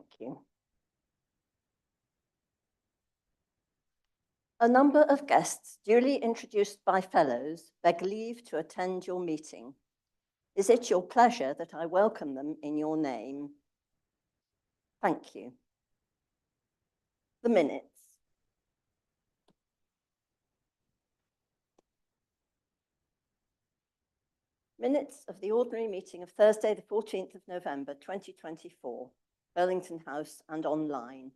Thank you. A number of guests duly introduced by fellows beg leave to attend your meeting. Is it your pleasure that I welcome them in your name? Thank you. The minutes. Minutes of the ordinary meeting of Thursday, the 14th of November, 2024, Burlington House and online.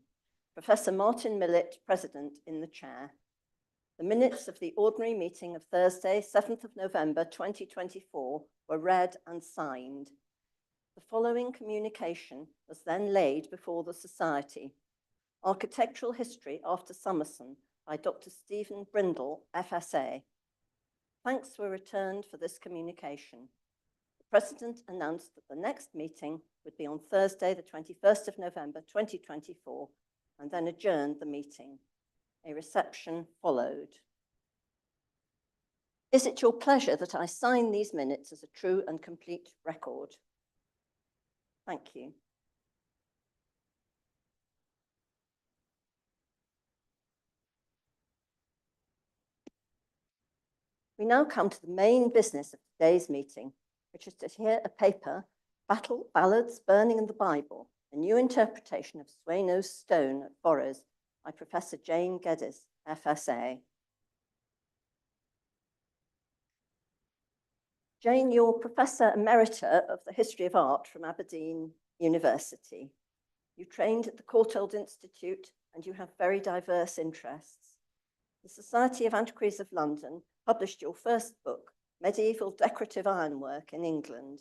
Professor Martin Millett, President, in the chair. The minutes of the ordinary meeting of Thursday, 7th of November, 2024, were read and signed. The following communication was then laid before the Society. Architectural History after Summerson by Dr. Stephen Brindle, FSA. Thanks were returned for this communication. The President announced that the next meeting would be on Thursday, the 21st of November, 2024, and then adjourned the meeting. A reception followed. Is it your pleasure that I sign these minutes as a true and complete record? Thank you. We now come to the main business of today's meeting, which is to hear a paper, Ballads, Burning in the Bible, a new interpretation of Sueno's stone at Forres by Professor Jane Geddes, FSA. Jane, you're Professor Emerita of the History of Art from Aberdeen University. You trained at the Courtauld Institute and you have very diverse interests. The Society of Antiquaries of London published your first book, Medieval Decorative Ironwork in England.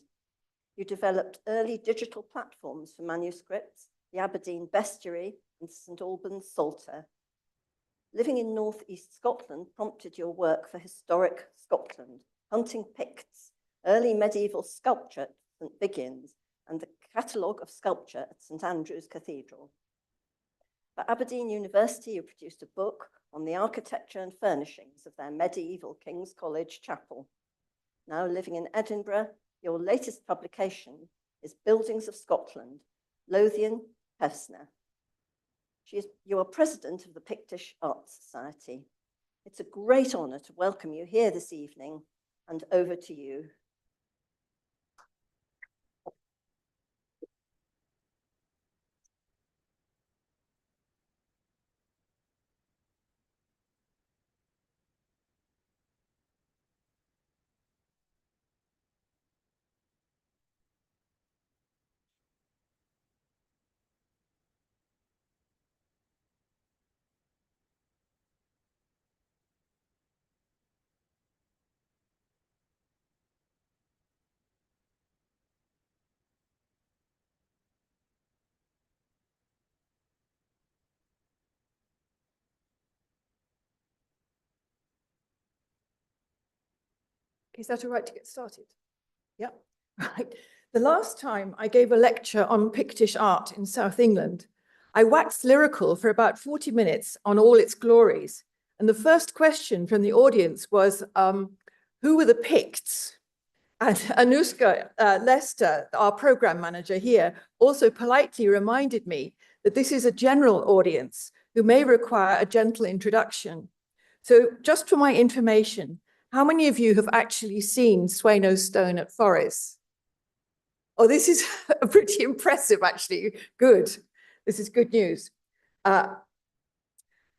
You developed early digital platforms for manuscripts, the Aberdeen Bestiary and St Albans Psalter. Living in northeast Scotland prompted your work for Historic Scotland, Hunting Picts, early medieval sculpture at St Biggin's, and the catalogue of sculpture at St Andrew's Cathedral. For Aberdeen University, you produced a book on the architecture and furnishings of their medieval King's College chapel. Now living in Edinburgh, your latest publication is Buildings of Scotland, Lothian, Pevsner. You are president of the Pictish Arts Society. It's a great honor to welcome you here this evening, and over to you. Is that all right to get started? Yeah, right. The last time I gave a lecture on Pictish art in South England, I waxed lyrical for about 40 minutes on all its glories. And the first question from the audience was, who were the Picts? And Anuska Lester, our program manager here, also politely reminded me that this is a general audience who may require a gentle introduction. So just for my information, how many of you have actually seen Sueno's stone at Forres? Oh, this is pretty impressive, actually. Good. This is good news.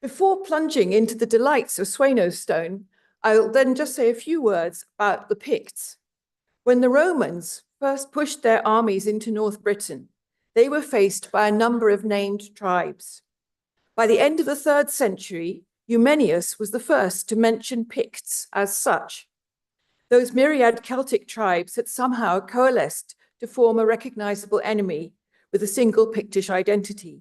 Before plunging into the delights of Sueno's stone, I'll then just say a few words about the Picts. When the Romans first pushed their armies into North Britain, they were faced by a number of named tribes. By the end of the 3rd century, Eumenius was the first to mention Picts as such. Those myriad Celtic tribes had somehow coalesced to form a recognizable enemy with a single Pictish identity.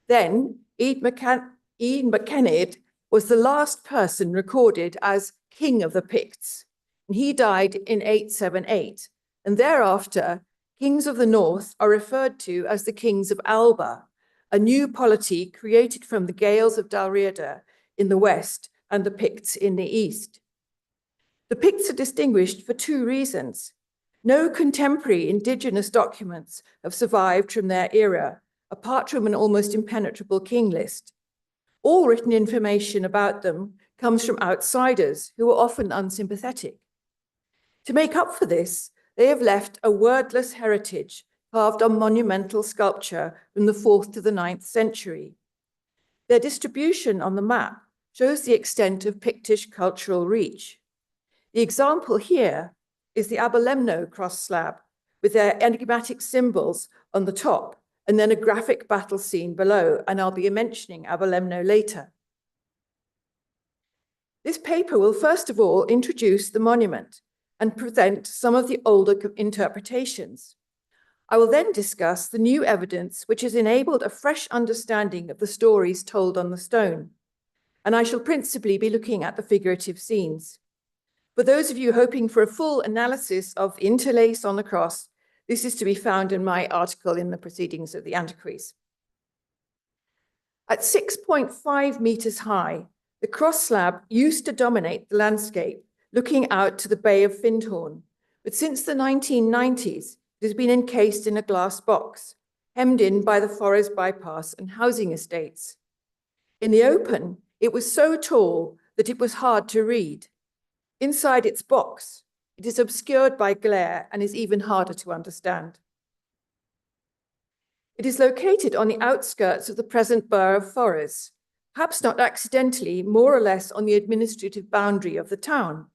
Then, Ian MacKennid was the last person recorded as king of the Picts, and he died in 878. And thereafter, kings of the north are referred to as the kings of Alba, a new polity created from the Gaels of Dalriada in the west and the Picts in the east. The Picts are distinguished for 2 reasons. No contemporary indigenous documents have survived from their era, apart from an almost impenetrable king list. All written information about them comes from outsiders who are often unsympathetic. To make up for this, they have left a wordless heritage carved on monumental sculpture from the 4th to the 9th century. Their distribution on the map shows the extent of Pictish cultural reach. The example here is the Abelemno cross slab, with their enigmatic symbols on the top, and then a graphic battle scene below, and I'll be mentioning Abelemno later. This paper will first of all introduce the monument and present some of the older interpretations. I will then discuss the new evidence which has enabled a fresh understanding of the stories told on the stone, and I shall principally be looking at the figurative scenes. For those of you hoping for a full analysis of the interlace on the cross, this is to be found in my article in the Proceedings of the Antiquaries. At 6.5 meters high, the cross slab used to dominate the landscape, looking out to the Bay of Findhorn, but since the 1990s, it has been encased in a glass box, hemmed in by the forest bypass and housing estates. In the open, it was so tall that it was hard to read. Inside its box, it is obscured by glare and is even harder to understand. It is located on the outskirts of the present borough of Forres, perhaps not accidentally, more or less on the administrative boundary of the town.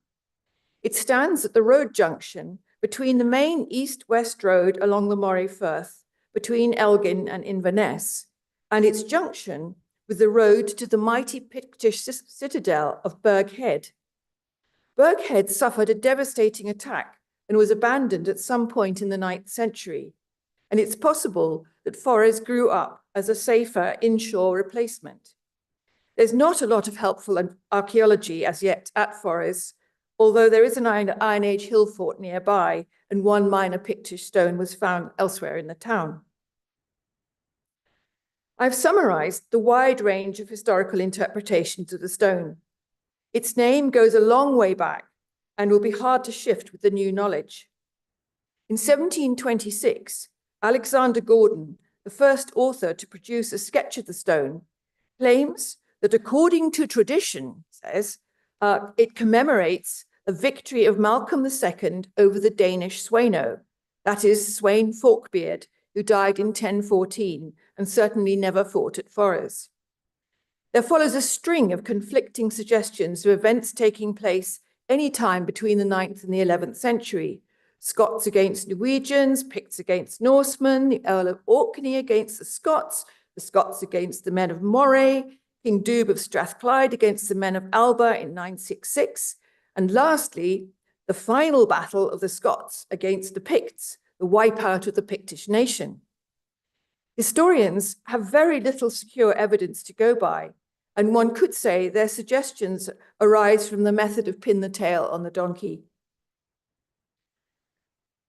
It stands at the road junction between the main east-west road along the Moray Firth, between Elgin and Inverness, and its junction with the road to the mighty Pictish citadel of Burgh Head. Burgh Head suffered a devastating attack and was abandoned at some point in the 9th century, and it's possible that Forres grew up as a safer inshore replacement. There's not a lot of helpful archaeology as yet at Forres, although there is an Iron Age hill fort nearby, and one minor Pictish stone was found elsewhere in the town. I've summarized the wide range of historical interpretations of the stone. Its name goes a long way back and will be hard to shift with the new knowledge. In 1726, Alexander Gordon, the first author to produce a sketch of the stone, claims that according to tradition, says, it commemorates a victory of Malcolm II over the Danish Sueno, that is Sweyn Forkbeard, who died in 1014 and certainly never fought at Forres. There follows a string of conflicting suggestions of events taking place any time between the 9th and the 11th century. Scots against Norwegians, Picts against Norsemen, the Earl of Orkney against the Scots against the men of Moray, King Dubh of Strathclyde against the men of Alba in 966, and lastly, the final battle of the Scots against the Picts, the wipeout of the Pictish nation. Historians have very little secure evidence to go by, and one could say their suggestions arise from the method of pin the tail on the donkey.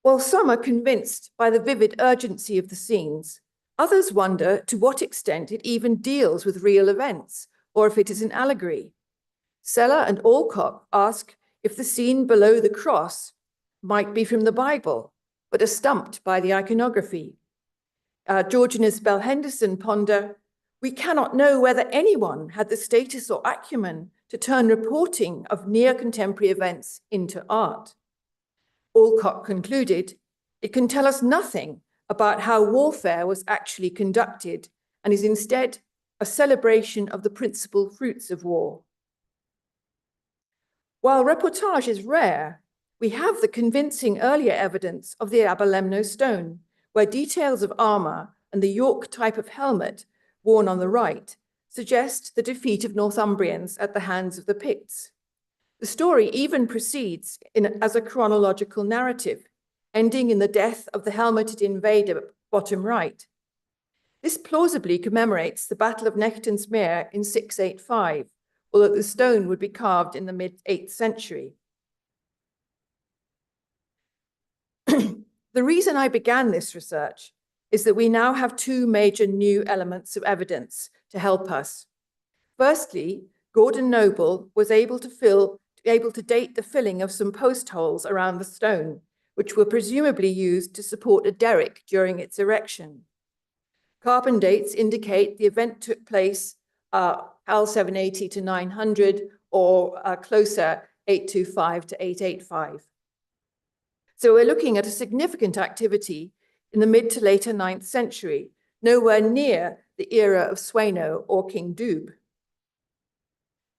While some are convinced by the vivid urgency of the scenes, others wonder to what extent it even deals with real events, or if it is an allegory. Seller and Alcock ask if the scene below the cross might be from the Bible, but are stumped by the iconography. George and Isabel Henderson ponder, we cannot know whether anyone had the status or acumen to turn reporting of near contemporary events into art. Alcock concluded, it can tell us nothing about how warfare was actually conducted and is instead a celebration of the principal fruits of war. While reportage is rare, we have the convincing earlier evidence of the Abelemno stone, where details of armor and the York type of helmet worn on the right suggest the defeat of Northumbrians at the hands of the Picts. The story even proceeds as a chronological narrative, ending in the death of the helmeted invader, bottom right. This plausibly commemorates the Battle of Nectan's Mere in 685, although the stone would be carved in the mid-8th century. The reason I began this research is that we now have two major new elements of evidence to help us. Firstly, Gordon Noble was able to date the filling of some post holes around the stone, which were presumably used to support a derrick during its erection. Carbon dates indicate the event took place HAL 780 to 900 or closer 825 to 885. So we're looking at a significant activity in the mid to later 9th century, nowhere near the era of Sueno or King Dubh.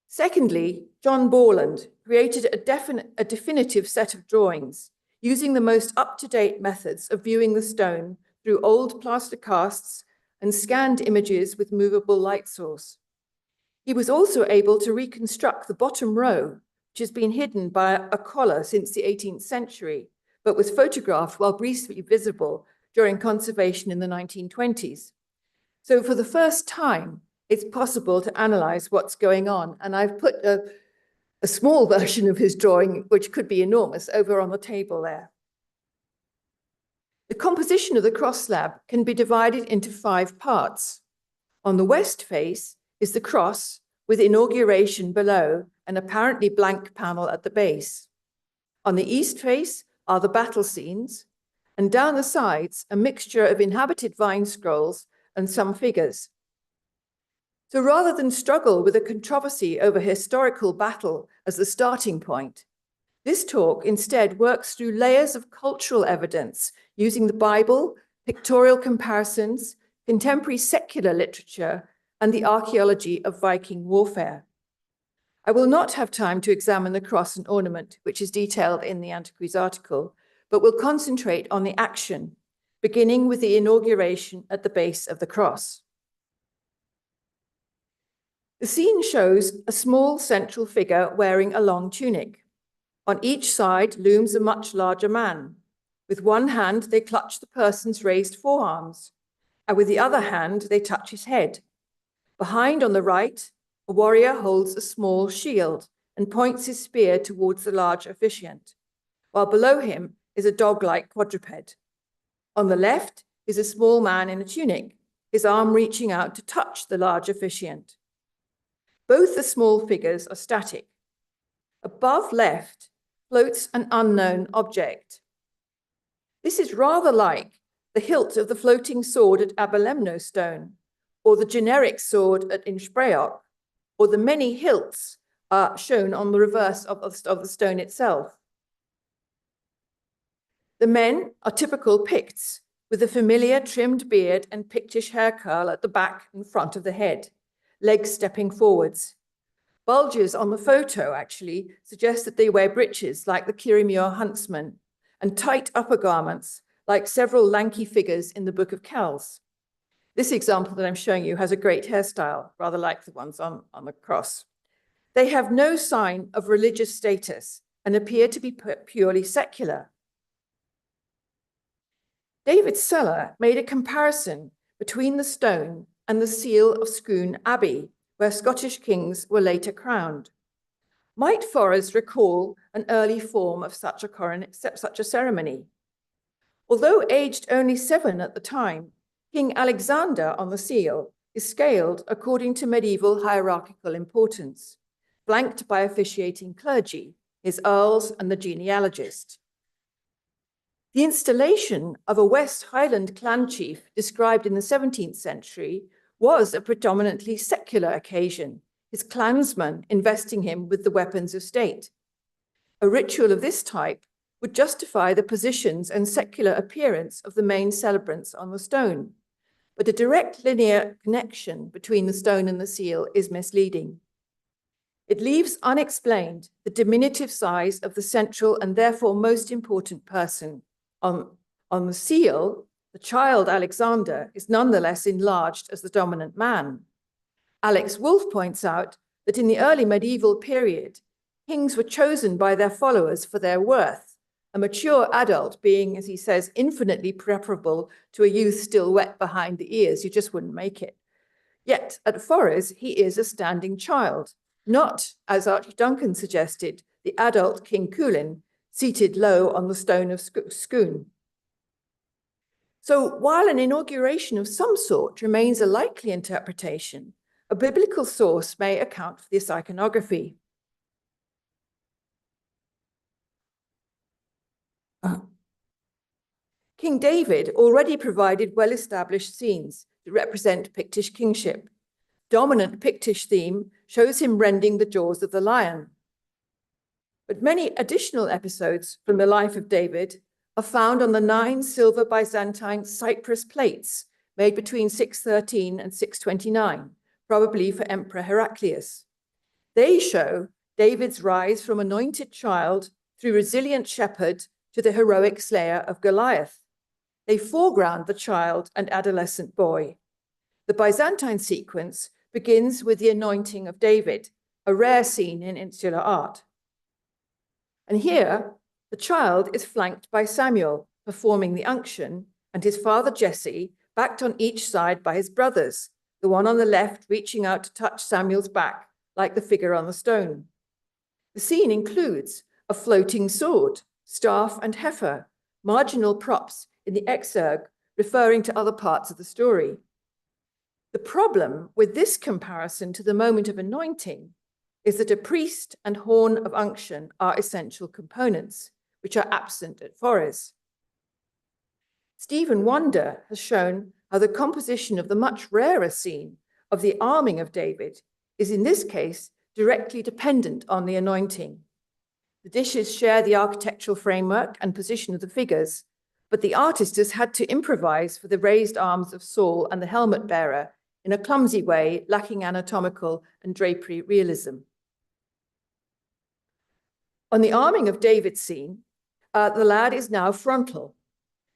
Secondly, John Borland created a definitive set of drawings using the most up-to-date methods of viewing the stone through old plaster casts and scanned images with movable light source. He was also able to reconstruct the bottom row, which has been hidden by a collar since the 18th century, but was photographed while briefly visible during conservation in the 1920s. So for the first time, it's possible to analyze what's going on. And I've put a small version of his drawing, which could be enormous, over on the table there. The composition of the cross slab can be divided into 5 parts. On the west face is the cross with inauguration below an apparently blank panel at the base. On the east face are the battle scenes, and down the sides, a mixture of inhabited vine scrolls and some figures. So rather than struggle with a controversy over historical battle as the starting point, this talk instead works through layers of cultural evidence using the Bible, pictorial comparisons, contemporary secular literature, and the archaeology of Viking warfare. I will not have time to examine the cross and ornament, which is detailed in the Antiquaries article, but will concentrate on the action, beginning with the inauguration at the base of the cross. The scene shows a small central figure wearing a long tunic. On each side looms a much larger man. With one hand, they clutch the person's raised forearms, and with the other hand, they touch his head. Behind on the right, a warrior holds a small shield and points his spear towards the large officiant, while below him is a dog-like quadruped. On the left is a small man in a tunic, his arm reaching out to touch the large officiant. Both the small figures are static. Above left floats an unknown object. This is rather like the hilt of the floating sword at Abelemno stone, or the generic sword at Innsbruck, or the many hilts shown on the reverse of the stone itself. The men are typical Picts, with a familiar trimmed beard and Pictish hair curl at the back and front of the head, legs stepping forwards. Bulges on the photo actually suggest that they wear breeches like the Kirriemuir huntsman and tight upper garments like several lanky figures in the Book of Kells. This example that I'm showing you has a great hairstyle, rather like the ones on the cross. They have no sign of religious status and appear to be purely secular. David Seller made a comparison between the stone and the seal of Scrutiny Abbey, where Scottish kings were later crowned. Might Forres recall an early form of such a ceremony? Although aged only 7 at the time, King Alexander on the seal is scaled according to medieval hierarchical importance, flanked by officiating clergy, his earls and the genealogist. The installation of a West Highland clan chief described in the 17th century was a predominantly secular occasion, his clansmen investing him with the weapons of state. A ritual of this type would justify the positions and secular appearance of the main celebrants on the stone, but a direct linear connection between the stone and the seal is misleading. It leaves unexplained the diminutive size of the central and therefore most important person. On the seal, the child Alexander is nonetheless enlarged as the dominant man. Alex Wolff points out that in the early medieval period, kings were chosen by their followers for their worth, a mature adult being, as he says, infinitely preferable to a youth still wet behind the ears. You just wouldn't make it. Yet at Forres, he is a standing child, not, as Archie Duncan suggested, the adult King Cuillin, seated low on the stone of Scone. So while an inauguration of some sort remains a likely interpretation, a biblical source may account for this iconography. King David already provided well-established scenes to represent Pictish kingship. Dominant Pictish theme shows him rending the jaws of the lion. But many additional episodes from the life of David are found on the 9 silver Byzantine cypress plates made between 613 and 629, probably for Emperor Heraclius. They show David's rise from anointed child through resilient shepherd to the heroic slayer of Goliath. They foreground the child and adolescent boy. The Byzantine sequence begins with the anointing of David, a rare scene in insular art. And here, the child is flanked by Samuel, performing the unction, and his father Jesse, backed on each side by his brothers, the one on the left reaching out to touch Samuel's back, like the figure on the stone. The scene includes a floating sword, staff, and heifer, marginal props in the exurg referring to other parts of the story. The problem with this comparison to the moment of anointing is that a priest and horn of unction are essential components, which are absent at Forres. Stephen Wonder has shown how the composition of the much rarer scene of the arming of David is in this case directly dependent on the anointing. The dishes share the architectural framework and position of the figures, but the artist has had to improvise for the raised arms of Saul and the helmet bearer in a clumsy way, lacking anatomical and drapery realism. On the arming of David's scene, the lad is now frontal,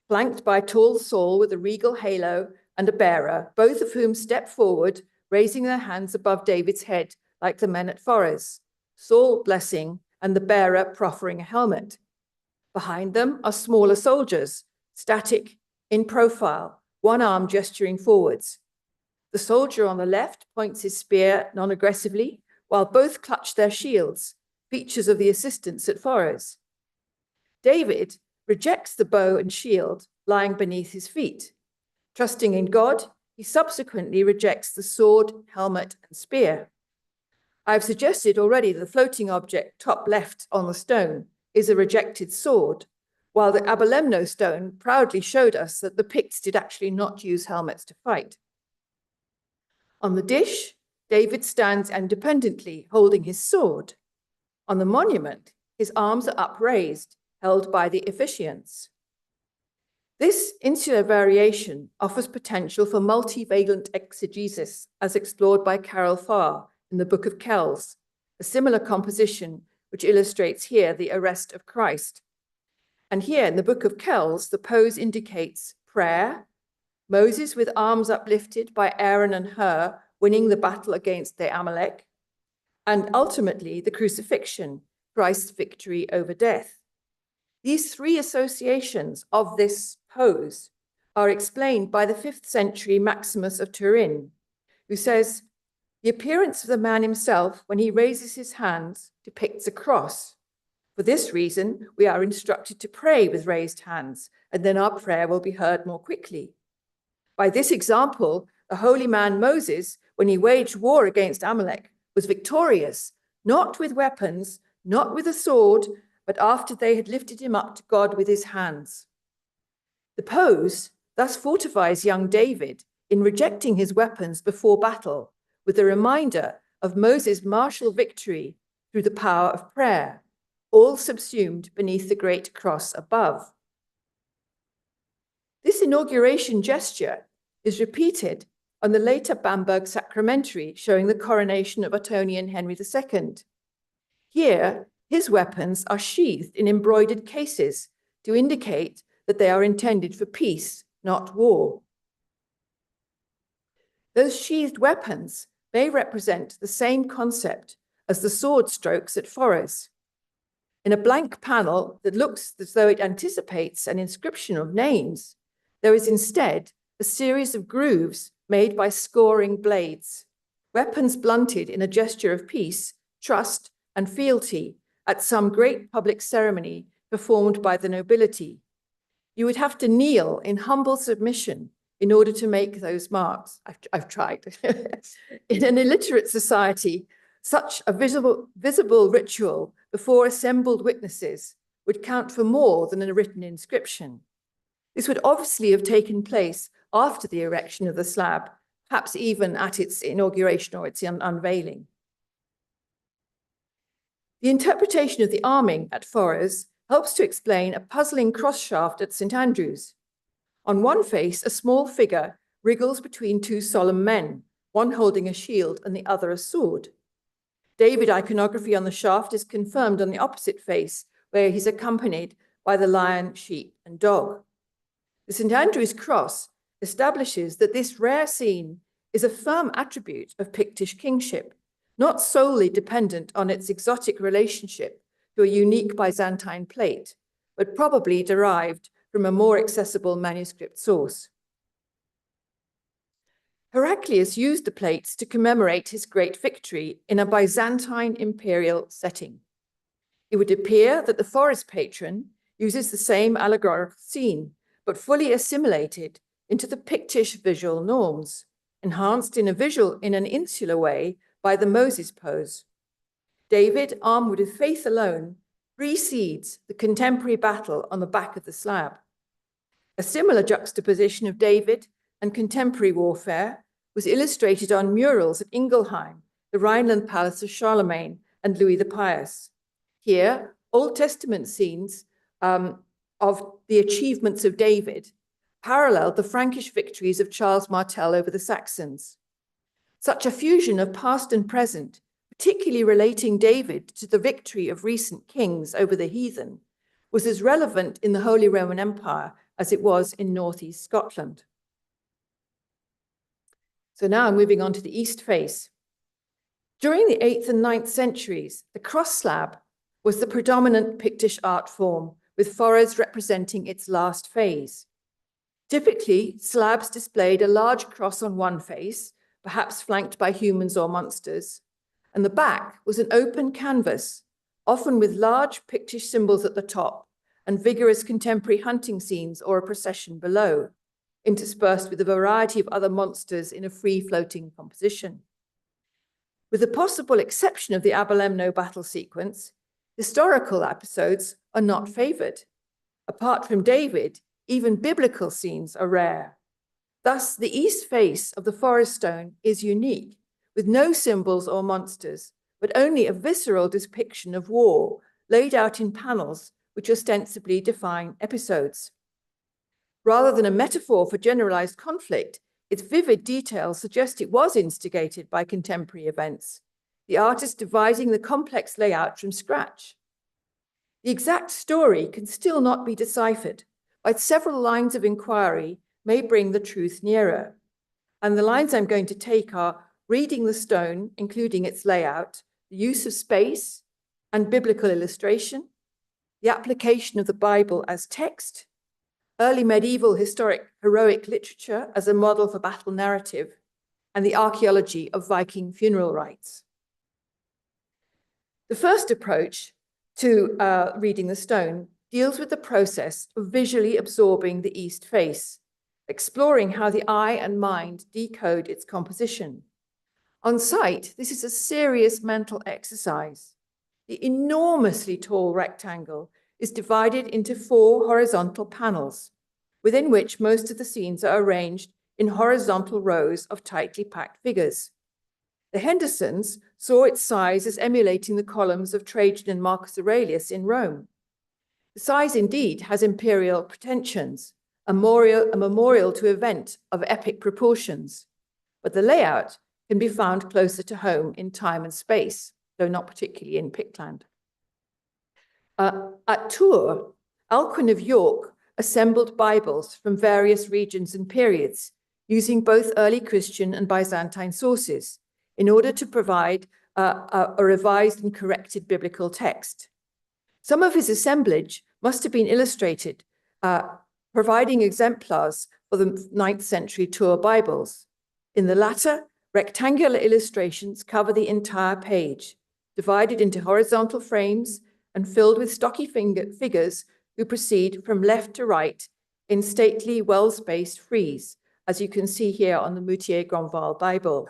flanked by tall Saul with a regal halo and a bearer, both of whom step forward, raising their hands above David's head like the men at Forres, Saul blessing and the bearer proffering a helmet. Behind them are smaller soldiers, static, in profile, one arm gesturing forwards. The soldier on the left points his spear non-aggressively, while both clutch their shields, features of the assistants at Forres. David rejects the bow and shield lying beneath his feet. Trusting in God, he subsequently rejects the sword, helmet, and spear. I've suggested already the floating object top left on the stone is a rejected sword, while the Abelemno stone proudly showed us that the Picts did actually not use helmets to fight. On the dish, David stands independently, holding his sword. On the monument, his arms are upraised, held by the officiants. This insular variation offers potential for multivalent exegesis, as explored by Carol Farr in the Book of Kells, a similar composition which illustrates here the arrest of Christ. And here in the Book of Kells, the pose indicates prayer, Moses with arms uplifted by Aaron and Hur, winning the battle against the Amalek, and ultimately the crucifixion, Christ's victory over death. These 3 associations of this pose are explained by the 5th century Maximus of Turin, who says, the appearance of the man himself when he raises his hands depicts a cross. For this reason, we are instructed to pray with raised hands, and then our prayer will be heard more quickly. By this example, the holy man Moses, when he waged war against Amalek, was victorious, not with weapons, not with a sword, but after they had lifted him up to God with his hands. The pose thus fortifies young David in rejecting his weapons before battle, with a reminder of Moses' martial victory through the power of prayer, all subsumed beneath the great cross above. This inauguration gesture is repeated on the later Bamberg sacramentary showing the coronation of Ottonian Henry II. Here, his weapons are sheathed in embroidered cases to indicate that they are intended for peace, not war. Those sheathed weapons may represent the same concept as the sword strokes at Forres. In a blank panel that looks as though it anticipates an inscription of names, there is instead a series of grooves made by scoring blades, weapons blunted in a gesture of peace, trust, and fealty at some great public ceremony performed by the nobility. You would have to kneel in humble submission in order to make those marks. I've tried. In an illiterate society, such a visible ritual before assembled witnesses would count for more than a written inscription. This would obviously have taken place after the erection of the slab, perhaps even at its inauguration or its unveiling. The interpretation of the arming at Forres helps to explain a puzzling cross shaft at St. Andrew's. On one face, a small figure wriggles between two solemn men, one holding a shield and the other a sword. David iconography on the shaft is confirmed on the opposite face, where he's accompanied by the lion, sheep, and dog. The St. Andrew's cross establishes that this rare scene is a firm attribute of Pictish kingship, not solely dependent on its exotic relationship to a unique Byzantine plate, but probably derived from a more accessible manuscript source. Heraclius used the plates to commemorate his great victory in a Byzantine imperial setting. It would appear that the Forres patron uses the same allegorical scene, but fully assimilated into the Pictish visual norms, enhanced in an insular way by the Moses pose. David, armed with faith alone, precedes the contemporary battle on the back of the slab. A similar juxtaposition of David and contemporary warfare was illustrated on murals at Ingelheim, the Rhineland palace of Charlemagne and Louis the Pious. Here, Old Testament scenes of the achievements of David paralleled the Frankish victories of Charles Martel over the Saxons. Such a fusion of past and present, particularly relating David to the victory of recent kings over the heathen, was as relevant in the Holy Roman Empire as it was in northeast Scotland. So now moving on to the east face. During the 8th and 9th centuries, the cross slab was the predominant Pictish art form, with Forres representing its last phase. Typically, slabs displayed a large cross on one face, perhaps flanked by humans or monsters, and the back was an open canvas, often with large Pictish symbols at the top and vigorous contemporary hunting scenes or a procession below, interspersed with a variety of other monsters in a free-floating composition. With the possible exception of the Abelemno battle sequence, historical episodes are not favored. Apart from David, even biblical scenes are rare. Thus, the east face of the Forres stone is unique, with no symbols or monsters, but only a visceral depiction of war laid out in panels which ostensibly define episodes. Rather than a metaphor for generalized conflict, its vivid details suggest it was instigated by contemporary events, the artist devising the complex layout from scratch. The exact story can still not be deciphered, but several lines of inquiry may bring the truth nearer. And the lines I'm going to take are reading the stone, including its layout, the use of space and biblical illustration, the application of the Bible as text, early medieval heroic literature as a model for battle narrative, and the archaeology of Viking funeral rites. The first approach to reading the stone deals with the process of visually absorbing the east face, exploring how the eye and mind decode its composition. On sight, this is a serious mental exercise. The enormously tall rectangle is divided into 4 horizontal panels, within which most of the scenes are arranged in horizontal rows of tightly packed figures. The Hendersons saw its size as emulating the columns of Trajan and Marcus Aurelius in Rome. The size indeed has imperial pretensions, a memorial to event of epic proportions, but the layout can be found closer to home in time and space, though not particularly in Pictland. At Tours, Alcuin of York assembled Bibles from various regions and periods, using both early Christian and Byzantine sources, in order to provide a revised and corrected biblical text. Some of his assemblage must have been illustrated, providing exemplars for the 9th century Tours Bibles. In the latter, rectangular illustrations cover the entire page, divided into horizontal frames and filled with stocky figures who proceed from left to right in stately, well-spaced frieze, as you can see here on the Moutier-Grandval Bible.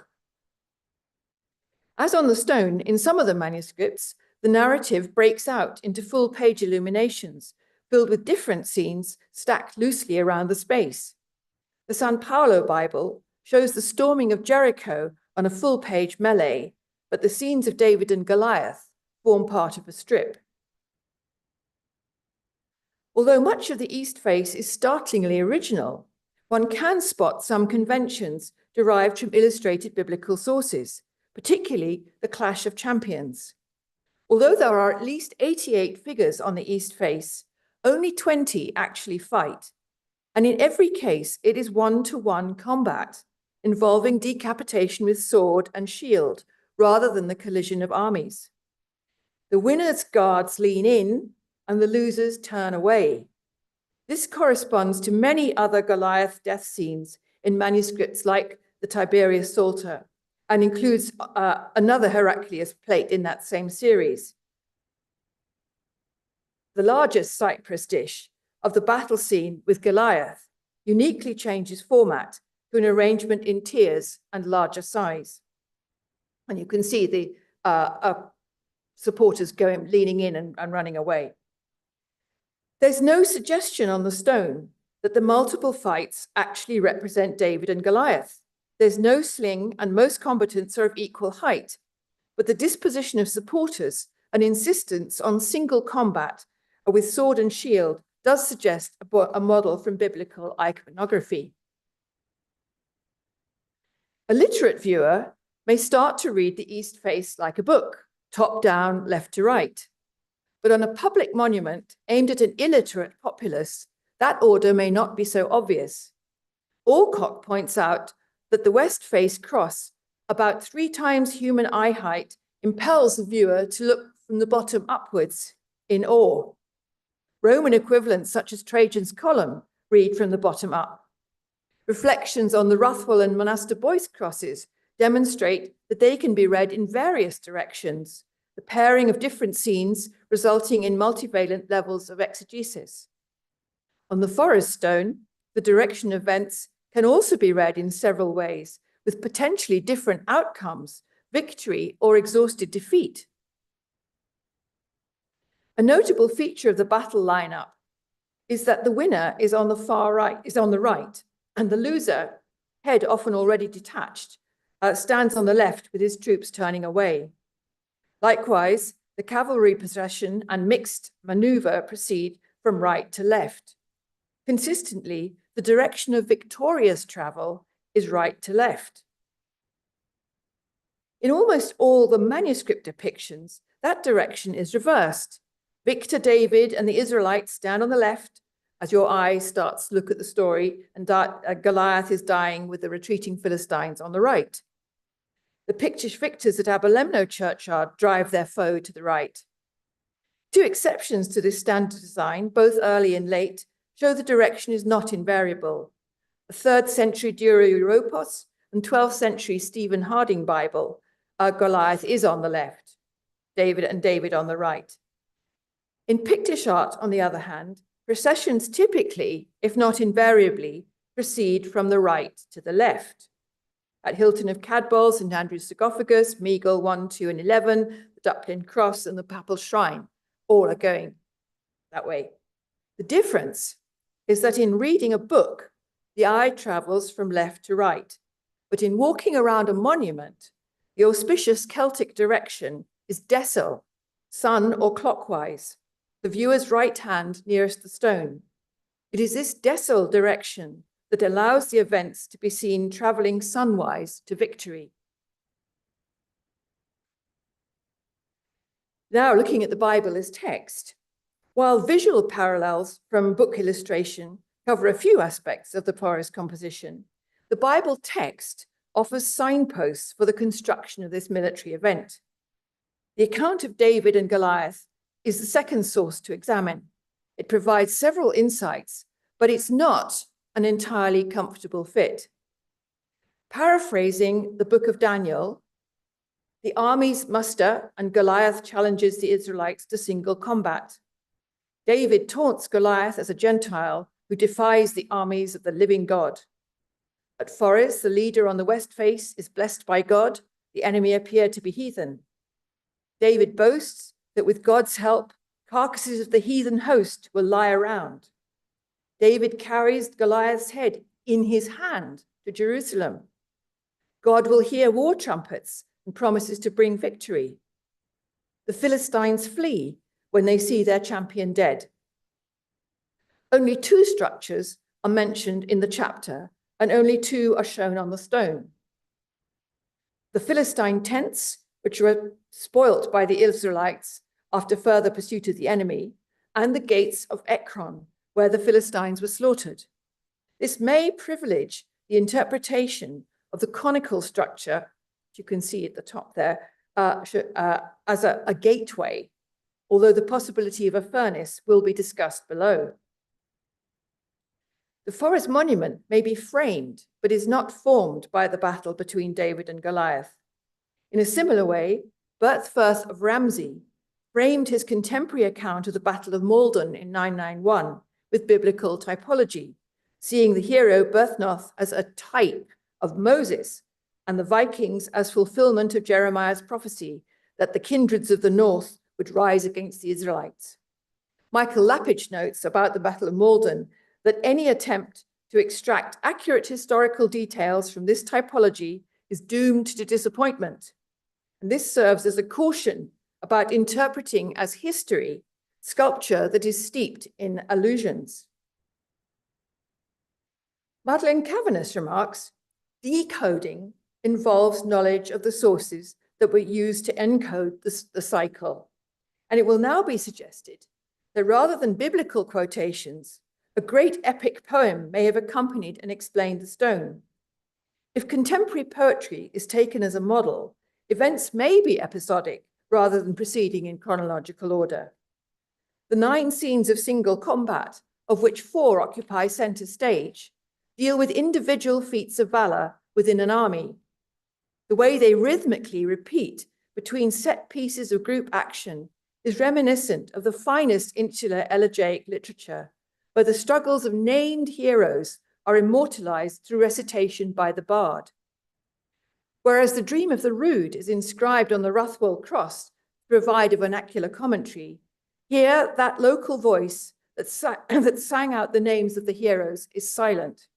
As on the stone, in some of the manuscripts, the narrative breaks out into full-page illuminations, filled with different scenes stacked loosely around the space. The San Paulo Bible shows the storming of Jericho on a full-page melee, but the scenes of David and Goliath form part of a strip. Although much of the East face is startlingly original, one can spot some conventions derived from illustrated biblical sources, particularly the Clash of Champions. Although there are at least 88 figures on the East face, only 20 actually fight. And in every case, it is one-to-one combat, involving decapitation with sword and shield, rather than the collision of armies. The winner's guards lean in, and the losers turn away. This corresponds to many other Goliath death scenes in manuscripts like the Tiberius Psalter, and includes another Heraclius plate in that same series. The largest cypress dish of the battle scene with Goliath uniquely changes format to an arrangement in tiers and larger size. And you can see the supporters leaning in and running away. There's no suggestion on the stone that the multiple fights actually represent David and Goliath. There's no sling, and most combatants are of equal height, but the disposition of supporters and insistence on single combat with sword and shield does suggest a model from biblical iconography. A literate viewer may start to read the East face like a book, top down, left to right. But on a public monument aimed at an illiterate populace, that order may not be so obvious. Alcock points out that the West face cross, about 3 times human eye height, impels the viewer to look from the bottom upwards in awe. Roman equivalents such as Trajan's column read from the bottom up. Reflections on the Ruthwell and Monaster Boyce crosses demonstrate that they can be read in various directions, the pairing of different scenes resulting in multivalent levels of exegesis. On the Forest stone, the direction of events can also be read in several ways, with potentially different outcomes, victory or exhausted defeat. A notable feature of the battle lineup is that the winner is on the far right, and the loser, head often already detached, stands on the left with his troops turning away. Likewise, the cavalry procession and mixed maneuver proceed from right to left. Consistently, the direction of victorious travel is right to left. In almost all the manuscript depictions, that direction is reversed. Victor David and the Israelites stand on the left as your eye starts to look at the story, and Goliath is dying with the retreating Philistines on the right. The Pictish victors at Aberlemno churchyard drive their foe to the right. 2 exceptions to this standard design, both early and late, show the direction is not invariable. The 3rd century Dura Europos and 12th century Stephen Harding Bible, Goliath is on the left, David on the right. In Pictish art, on the other hand, processions typically, if not invariably, proceed from the right to the left. At Hilton of Cadboll, St Andrew's sarcophagus, Meagle 1, 2, and 11, the Duplin Cross, and the Papal Shrine, all are going that way. The difference is that in reading a book, the eye travels from left to right, but in walking around a monument, the auspicious Celtic direction is decile, sun or clockwise, the viewer's right hand nearest the stone. It is this decile direction that allows the events to be seen traveling sunwise to victory. Now, looking at the Bible as text, while visual parallels from book illustration cover a few aspects of the porous composition, the Bible text offers signposts for the construction of this military event. The account of David and Goliath is the second source to examine. It provides several insights, but it's not an entirely comfortable fit. Paraphrasing the book of Daniel, the armies muster and Goliath challenges the Israelites to single combat. David taunts Goliath as a Gentile who defies the armies of the living God. At Forres, the leader on the west face is blessed by God. The enemy appear to be heathen. David boasts that with God's help, carcasses of the heathen host will lie around. David carries Goliath's head in his hand to Jerusalem. God will hear war trumpets and promises to bring victory. The Philistines flee when they see their champion dead. Only 2 structures are mentioned in the chapter, and only 2 are shown on the stone. The Philistine tents, which were spoilt by the Israelites after further pursuit of the enemy, and the gates of Ekron, where the Philistines were slaughtered. This may privilege the interpretation of the conical structure, which you can see at the top there, as a gateway, although the possibility of a furnace will be discussed below. The forest monument may be framed, but is not formed by the battle between David and Goliath. In a similar way, Berthfirth of Ramsey framed his contemporary account of the Battle of Maldon in 991 with biblical typology, seeing the hero Berthnoth as a type of Moses and the Vikings as fulfillment of Jeremiah's prophecy that the kindreds of the north would rise against the Israelites. Michael Lapidge notes about the Battle of Maldon that any attempt to extract accurate historical details from this typology is doomed to disappointment. And this serves as a caution about interpreting as history sculpture that is steeped in allusions. Madeleine Cavanass remarks, decoding involves knowledge of the sources that were used to encode the cycle. And it will now be suggested that rather than biblical quotations, a great epic poem may have accompanied and explained the stone. If contemporary poetry is taken as a model, events may be episodic rather than proceeding in chronological order. The 9 scenes of single combat, of which 4 occupy center stage, deal with individual feats of valor within an army. The way they rhythmically repeat between set pieces of group action is reminiscent of the finest insular elegiac literature, where the struggles of named heroes are immortalized through recitation by the bard. Whereas the Dream of the Rood is inscribed on the Ruthwell cross to provide a vernacular commentary, here that local voice that sang out the names of the heroes is silent.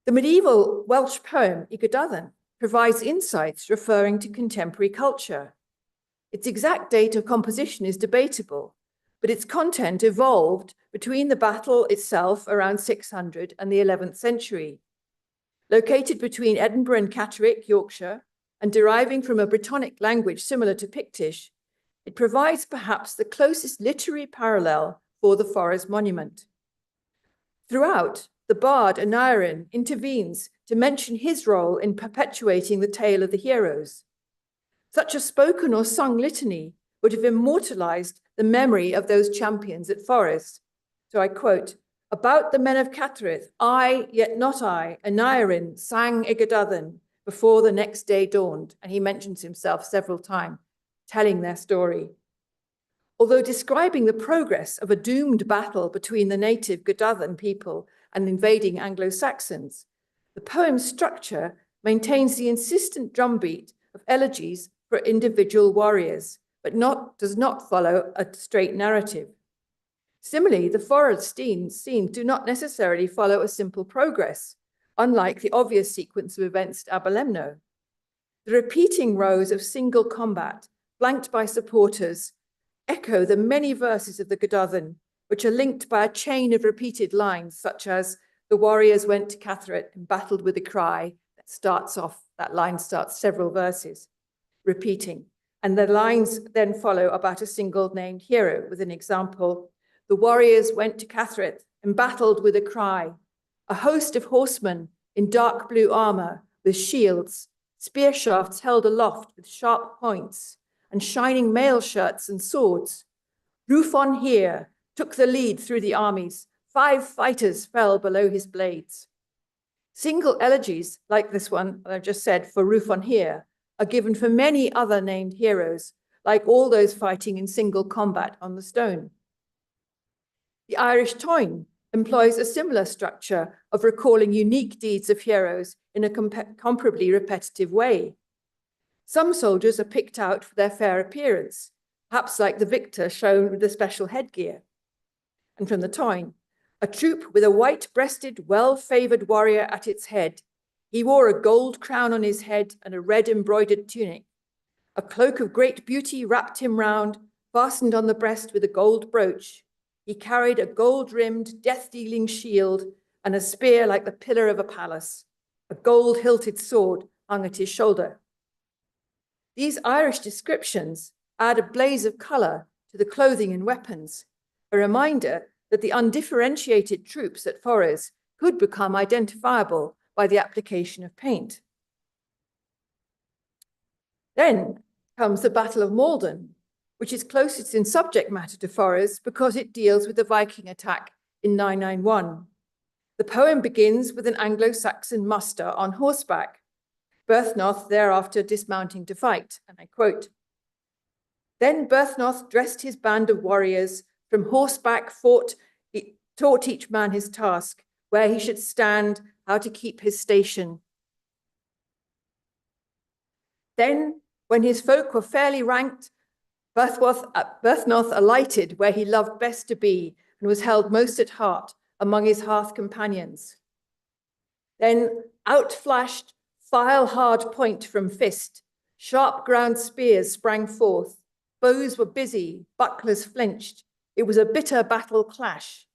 The medieval Welsh poem Ygodadden provides insights referring to contemporary culture. Its exact date of composition is debatable, but its content evolved between the battle itself around 600 and the 11th century. Located between Edinburgh and Catterick, Yorkshire, and deriving from a Brittonic language similar to Pictish, it provides perhaps the closest literary parallel for the forest monument. Throughout, the bard Aneurin intervenes to mention his role in perpetuating the tale of the heroes. Such a spoken or sung litany would have immortalized the memory of those champions at Forres. So I quote, "About the men of Catterick, I, yet not I, Aneurin, sang Ygodadden before the next day dawned." And he mentions himself several times, telling their story. Although describing the progress of a doomed battle between the native Geddes people and invading Anglo-Saxons, the poem's structure maintains the insistent drumbeat of elegies for individual warriors, but does not follow a straight narrative. Similarly, the forest scenes do not necessarily follow a simple progress, unlike the obvious sequence of events at Aberlemno. The repeating rows of single combat, flanked by supporters, echo the many verses of the Geddes, which are linked by a chain of repeated lines, such as "The warriors went to Catterick and battled with a cry." That line starts several verses, repeating. And the lines then follow about a single named hero with an example. "The warriors went to Catterick and battled with a cry. A host of horsemen in dark blue armor with shields, spear shafts held aloft with sharp points, and shining mail shirts and swords. Rufon here took the lead through the armies. 5 fighters fell below his blades." Single elegies like this one that I've just said for Rufon here are given for many other named heroes, like all those fighting in single combat on the stone. The Irish Toyn employs a similar structure of recalling unique deeds of heroes in a comparably repetitive way. Some soldiers are picked out for their fair appearance, perhaps like the victor shown with the special headgear. And from the Toyn, a troop with a white-breasted, well-favoured warrior at its head. He wore a gold crown on his head and a red embroidered tunic. A cloak of great beauty wrapped him round, fastened on the breast with a gold brooch. He carried a gold-rimmed, death-dealing shield and a spear like the pillar of a palace. A gold-hilted sword hung at his shoulder. These Irish descriptions add a blaze of colour to the clothing and weapons, a reminder that the undifferentiated troops at Forres could become identifiable by the application of paint. Then comes the Battle of Maldon, which is closest in subject matter to Forres because it deals with the Viking attack in 991. The poem begins with an Anglo-Saxon muster on horseback, Berthnoth thereafter dismounting to fight, and I quote, "Then Berthnoth dressed his band of warriors, from horseback taught each man his task, where he should stand, how to keep his station. Then, when his folk were fairly ranked, Berthnoth alighted where he loved best to be and was held most at heart among his hearth companions. Then out flashed file-hard point from fist, sharp ground spears sprang forth, bows were busy, bucklers flinched. It was a bitter battle clash.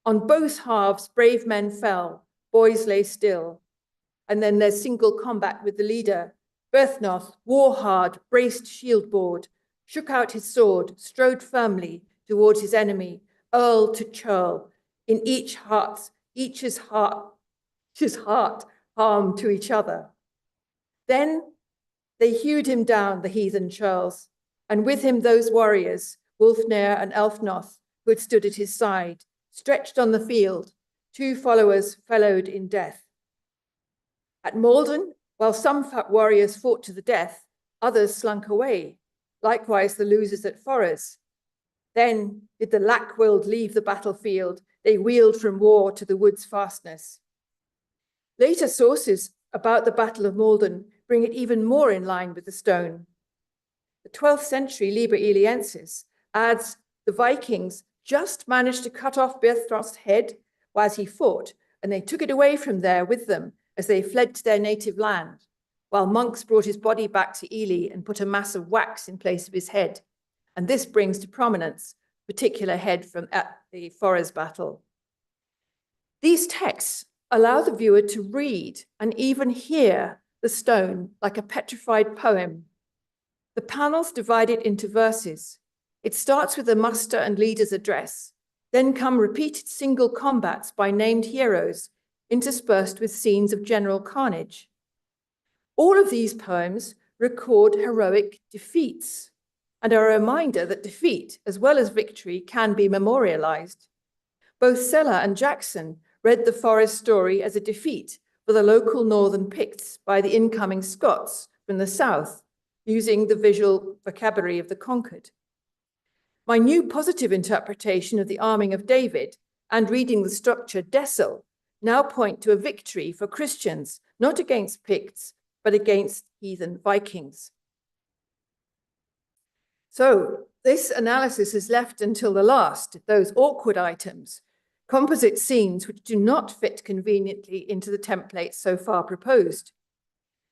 On both halves, brave men fell, boys lay still. And then there's single combat with the leader. Berthnoth, war hard, braced shield board, shook out his sword, strode firmly towards his enemy, earl to churl, in each's heart harm to each other. Then they hewed him down, the heathen churls, and with him those warriors, Wulfnare and Elfnoth, who had stood at his side, stretched on the field, 2 followers fellowed in death. At Maldon, while some warriors fought to the death, others slunk away, likewise the losers at Forres. Then did the lack-willed leave the battlefield, they wheeled from war to the wood's fastness. Later sources about the Battle of Maldon bring it even more in line with the stone. The 12th century Liber Eliensis adds the Vikings just managed to cut off Berthnoth's head as he fought, and they took it away from there with them as they fled to their native land, while monks brought his body back to Ely and put a mass of wax in place of his head. And this brings to prominence a particular head from the Forres battle. These texts allow the viewer to read and even hear the stone like a petrified poem. The panels divide it into verses. It starts with the muster and leader's address. Then come repeated single combats by named heroes, interspersed with scenes of general carnage. All of these poems record heroic defeats and are a reminder that defeat, as well as victory, can be memorialized. Both Seller and Jackson read the Forres story as a defeat for the local northern Picts by the incoming Scots from the south, using the visual vocabulary of the conquered. My new positive interpretation of the arming of David and reading the structure Decel now point to a victory for Christians, not against Picts, but against heathen Vikings. So this analysis is left until the last, those awkward items, composite scenes which do not fit conveniently into the template so far proposed.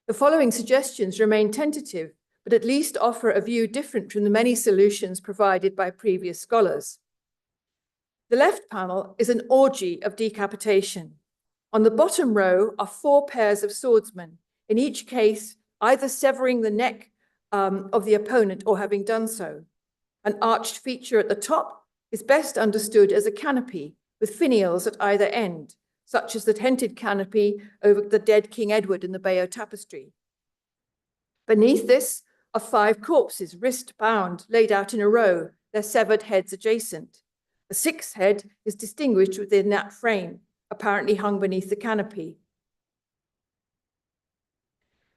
The following suggestions remain tentative, but at least offer a view different from the many solutions provided by previous scholars. The left panel is an orgy of decapitation. On the bottom row are 4 pairs of swordsmen, in each case either severing the neck of the opponent or having done so. An arched feature at the top is best understood as a canopy with finials at either end, such as the tented canopy over the dead King Edward in the Bayeux Tapestry. Beneath this are 5 corpses, wrist-bound, laid out in a row, their severed heads adjacent. The 6th head is distinguished within that frame, apparently hung beneath the canopy.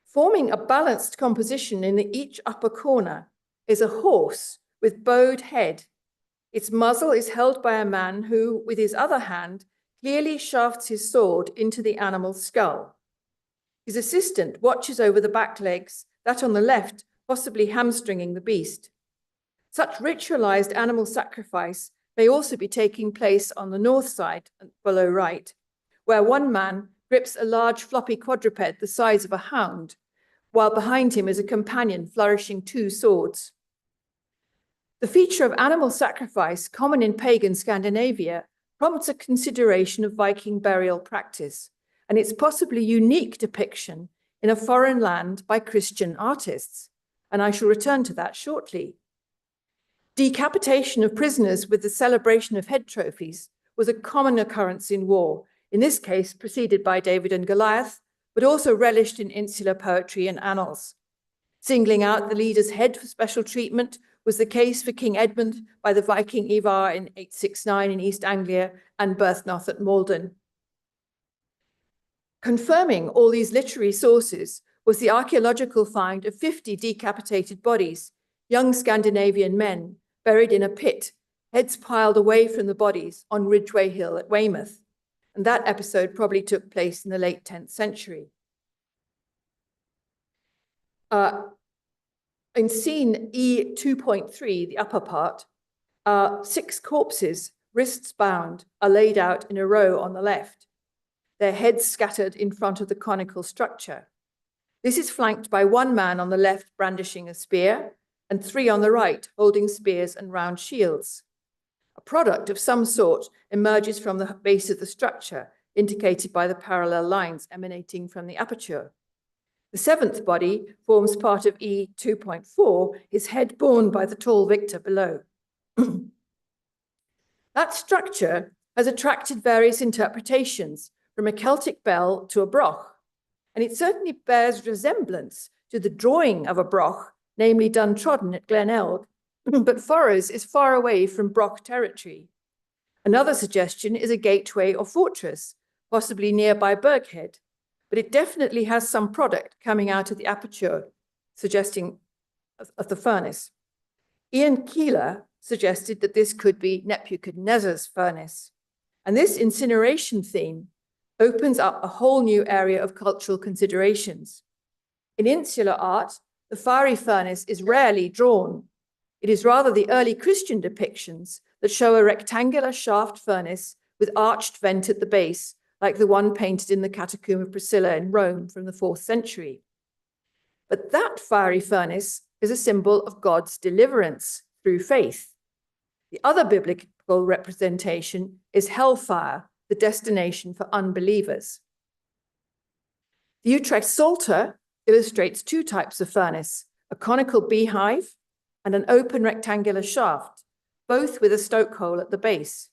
Forming a balanced composition in each upper corner is a horse with bowed head. Its muzzle is held by a man who, with his other hand, clearly shafts his sword into the animal's skull. His assistant watches over the back legs, that on the left possibly hamstringing the beast. Such ritualized animal sacrifice may also be taking place on the north side, below right, where one man grips a large floppy quadruped the size of a hound, while behind him is a companion flourishing two swords. The feature of animal sacrifice, common in pagan Scandinavia, prompts a consideration of Viking burial practice and its possibly unique depiction in a foreign land by Christian artists, and I shall return to that shortly. Decapitation of prisoners with the celebration of head trophies was a common occurrence in war, in this case preceded by David and Goliath, but also relished in insular poetry and annals. Singling out the leader's head for special treatment was the case for King Edmund by the Viking Ivar in 869 in East Anglia and Berthnoth at Maldon. Confirming all these literary sources was the archaeological find of 50 decapitated bodies, young Scandinavian men buried in a pit, heads piled away from the bodies on Ridgeway Hill at Weymouth. And that episode probably took place in the late 10th century. In scene E2.3, the upper part, 6 corpses, wrists bound, are laid out in a row on the left, their heads scattered in front of the conical structure. This is flanked by one man on the left brandishing a spear and 3 on the right holding spears and round shields. A product of some sort emerges from the base of the structure, indicated by the parallel lines emanating from the aperture. The 7th body forms part of E2.4, his head borne by the tall victor below. That structure has attracted various interpretations, from a Celtic bell to a broch, and it certainly bears resemblance to the drawing of a broch, namely Duntrodden at Glenelg, but Forres is far away from broch territory. Another suggestion is a gateway or fortress, possibly nearby Berghead, but it definitely has some product coming out of the aperture, suggesting of the furnace. Ian Keeler suggested that this could be Nebuchadnezzar's furnace, and this incineration theme opens up a whole new area of cultural considerations. In insular art, the fiery furnace is rarely drawn. It is rather the early Christian depictions that show a rectangular shaft furnace with arched vent at the base, like the one painted in the Catacomb of Priscilla in Rome from the 4th century. But that fiery furnace is a symbol of God's deliverance through faith. The other biblical representation is hellfire, the destination for unbelievers. The Utrecht Psalter illustrates 2 types of furnace, a conical beehive and an open rectangular shaft, both with a stoke hole at the base.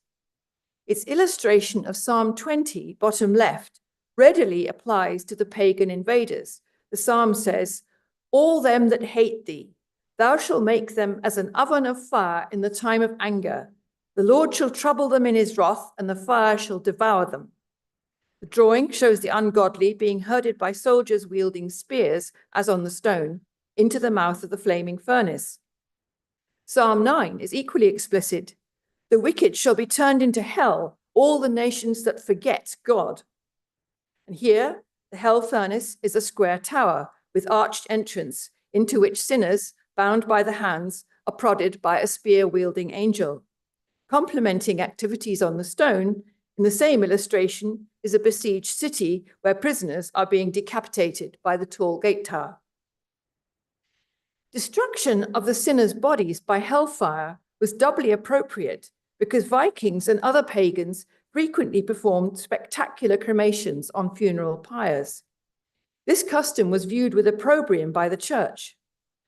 Its illustration of Psalm 20, bottom left, readily applies to the pagan invaders. The psalm says, "All them that hate thee, thou shalt make them as an oven of fire in the time of anger. The Lord shall trouble them in his wrath, and the fire shall devour them." The drawing shows the ungodly being herded by soldiers wielding spears, as on the stone, into the mouth of the flaming furnace. Psalm 9 is equally explicit. "The wicked shall be turned into hell, all the nations that forget God." And here, the hell furnace is a square tower with arched entrance into which sinners, bound by the hands, are prodded by a spear-wielding angel. Complementing activities on the stone, in the same illustration is a besieged city where prisoners are being decapitated by the tall gate tower. Destruction of the sinners' bodies by hellfire was doubly appropriate because Vikings and other pagans frequently performed spectacular cremations on funeral pyres. This custom was viewed with opprobrium by the church.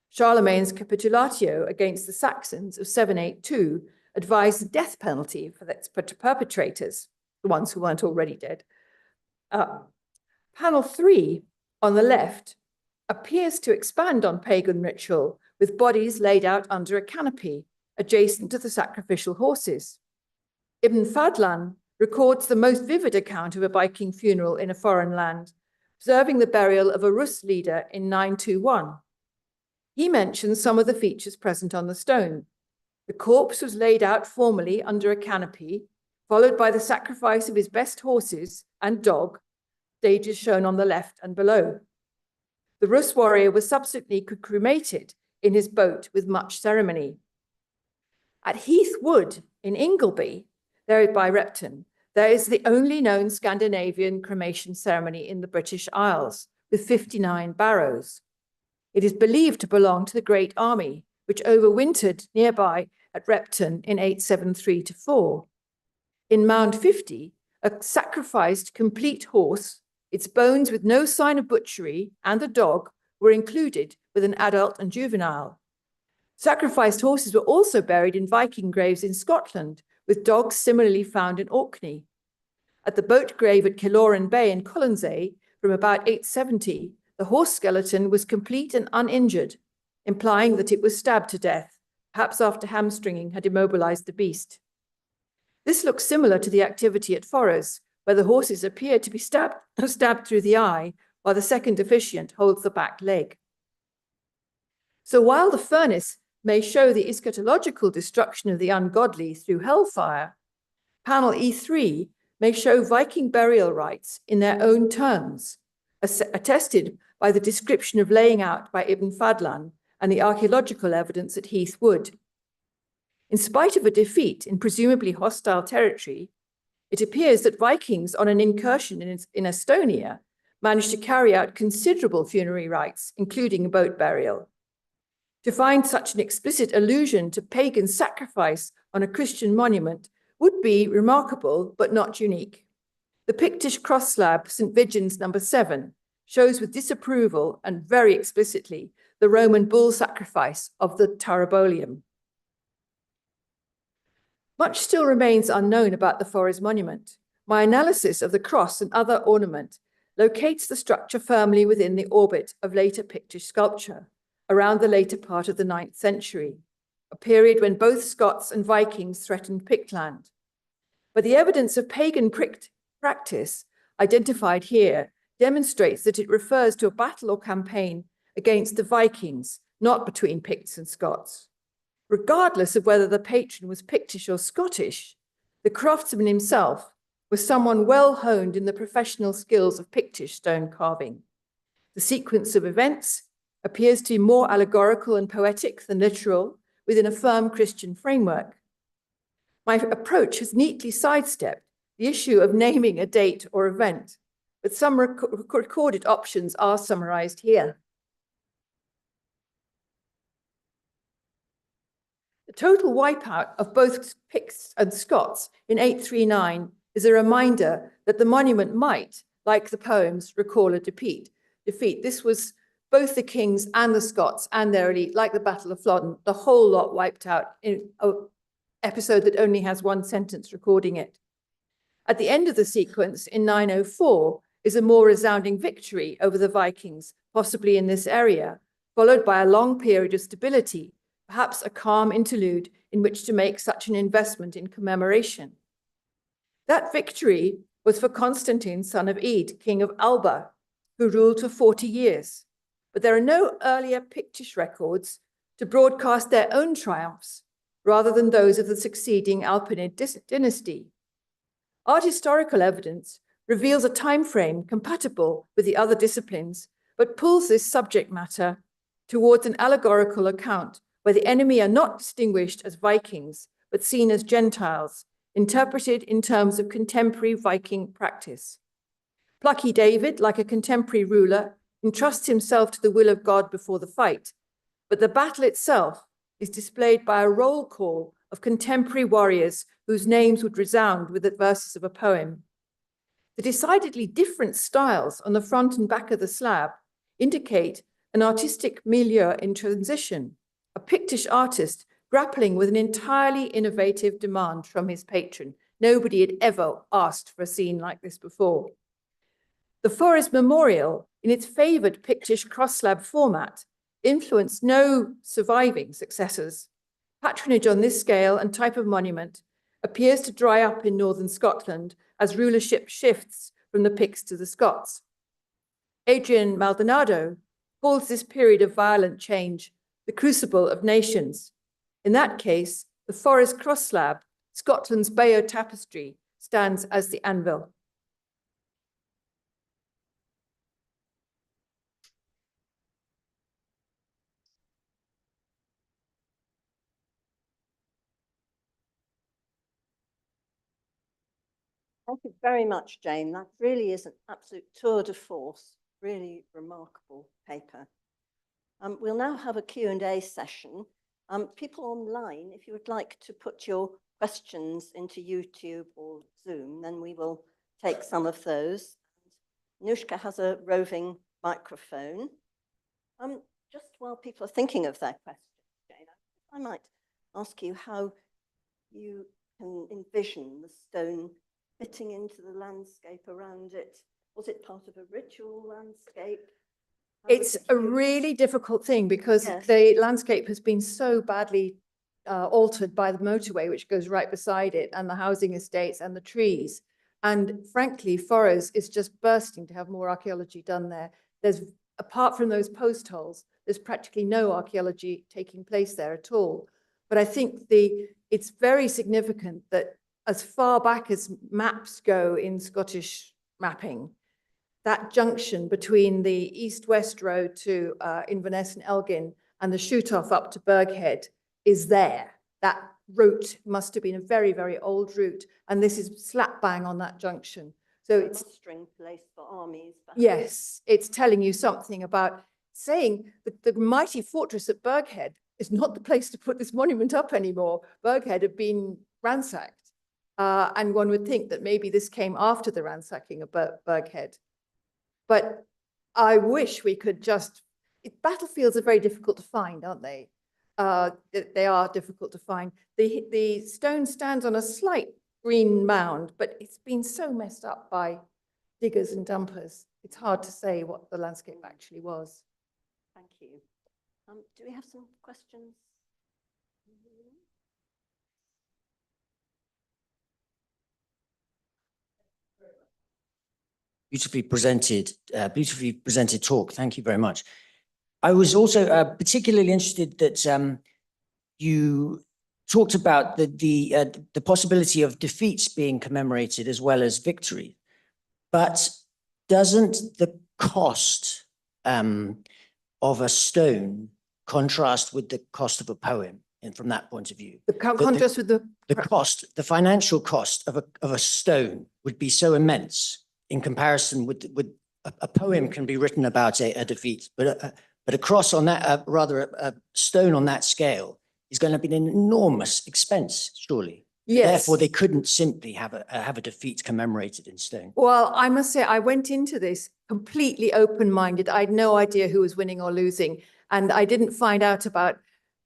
Charlemagne's capitulatio against the Saxons of 782 advised the death penalty for its perpetrators, the ones who weren't already dead. Panel 3 on the left appears to expand on pagan ritual with bodies laid out under a canopy adjacent to the sacrificial horses. Ibn Fadlan records the most vivid account of a Viking funeral in a foreign land, observing the burial of a Rus leader in 921. He mentions some of the features present on the stone. The corpse was laid out formally under a canopy, followed by the sacrifice of his best horses and dog, stages shown on the left and below. The Rus warrior was subsequently cremated in his boat with much ceremony. At Heath Wood in Ingleby, there by Repton, there is the only known Scandinavian cremation ceremony in the British Isles, with 59 barrows. It is believed to belong to the Great Army, which overwintered nearby at Repton in 873-4. In Mound 50, a sacrificed complete horse, its bones with no sign of butchery, and the dog were included with an adult and juvenile. Sacrificed horses were also buried in Viking graves in Scotland, with dogs similarly found in Orkney. At the boat grave at Killoran Bay in Colonsay, from about 870, the horse skeleton was complete and uninjured, implying that it was stabbed to death, perhaps after hamstringing had immobilized the beast. This looks similar to the activity at Forres, where the horses appear to be stabbed through the eye, while the second officiant holds the back leg. So while the furnace may show the eschatological destruction of the ungodly through hellfire, panel E3 may show Viking burial rites in their own terms, attested by the description of laying out by Ibn Fadlan and the archaeological evidence at Heath Wood. In spite of a defeat in presumably hostile territory, it appears that Vikings on an incursion in Estonia managed to carry out considerable funerary rites, including a boat burial. To find such an explicit allusion to pagan sacrifice on a Christian monument would be remarkable, but not unique. The Pictish cross slab, St. Vigin's No. 7, shows with disapproval and very explicitly the Roman bull sacrifice of the Tarabolium. Much still remains unknown about the Forres monument. My analysis of the cross and other ornament locates the structure firmly within the orbit of later Pictish sculpture, around the later part of the 9th century, a period when both Scots and Vikings threatened Pictland. But the evidence of pagan practice identified here demonstrates that it refers to a battle or campaign against the Vikings, not between Picts and Scots. Regardless of whether the patron was Pictish or Scottish, the craftsman himself was someone well honed in the professional skills of Pictish stone carving. The sequence of events appears to be more allegorical and poetic than literal, within a firm Christian framework. My approach has neatly sidestepped the issue of naming a date or event, but some recorded options are summarized here. The total wipeout of both Picts and Scots in 839 is a reminder that the monument might, like the poems, recall a defeat. This was both the kings and the Scots and their elite, like the Battle of Flodden, the whole lot wiped out in an episode that only has one sentence recording it. At the end of the sequence, in 904, is a more resounding victory over the Vikings, possibly in this area, followed by a long period of stability, perhaps a calm interlude in which to make such an investment in commemoration. That victory was for Constantine, son of Ede, king of Alba, who ruled for 40 years. But there are no earlier Pictish records to broadcast their own triumphs, rather than those of the succeeding Alpinid dynasty. Art historical evidence reveals a time frame compatible with the other disciplines, but pulls this subject matter towards an allegorical account where the enemy are not distinguished as Vikings, but seen as Gentiles, interpreted in terms of contemporary Viking practice. Plucky David, like a contemporary ruler, entrusts himself to the will of God before the fight, but the battle itself is displayed by a roll call of contemporary warriors whose names would resound with the verses of a poem. The decidedly different styles on the front and back of the slab indicate an artistic milieu in transition, a Pictish artist grappling with an entirely innovative demand from his patron. Nobody had ever asked for a scene like this before. The Forres Memorial, in its favored Pictish cross-slab format, influenced no surviving successors. Patronage on this scale and type of monument appears to dry up in northern Scotland as rulership shifts from the Picts to the Scots. Adrian Maldonado calls this period of violent change the crucible of nations. In that case, the Forres cross slab, Scotland's Bayeux Tapestry, stands as the anvil. Thank you very much, Jane. That really is an absolute tour de force, really remarkable paper. We'll now have a Q&A session. People online, if you would like to put your questions into YouTube or Zoom, then we will take some of those. Nushka has a roving microphone. Just while people are thinking of their questions, Jane, I might ask you how you can envision the stone fitting into the landscape around it. Was it part of a ritual landscape? It's a really difficult thing because Yes. the landscape has been so badly altered by the motorway, which goes right beside it, and the housing estates and the trees. And frankly, Forres is just bursting to have more archaeology done there. There's, apart from those post holes, there's practically no archaeology taking place there at all. But I think it's very significant that as far back as maps go in Scottish mapping, that junction between the east-west road to Inverness and Elgin and the shoot-off up to Burghead is there. That route must have been a very, very old route, and this is slap bang on that junction. So it's a mustering place for armies. Perhaps. Yes, it's telling you something about saying that the mighty fortress at Burghead is not the place to put this monument up anymore. Burghead had been ransacked, and one would think that maybe this came after the ransacking of Burghead. But I wish we could just, battlefields are very difficult to find, aren't they? They are difficult to find. The stone stands on a slight green mound, but it's been so messed up by diggers and dumpers. It's hard to say what the landscape actually was. Thank you. Do we have some questions? Beautifully presented talk. Thank you very much. I was also particularly interested that you talked about the possibility of defeats being commemorated as well as victory. But doesn't the cost of a stone contrast with the cost of a poem? And from that point of view, the contrast with the cost, the financial cost of a stone would be so immense in comparison with a poem can be written about a defeat, but a cross on that, rather a stone on that scale is going to be an enormous expense, surely. Yes. Therefore, they couldn't simply have a defeat commemorated in stone. Well, I must say, I went into this completely open-minded. I had no idea who was winning or losing, and I didn't find out about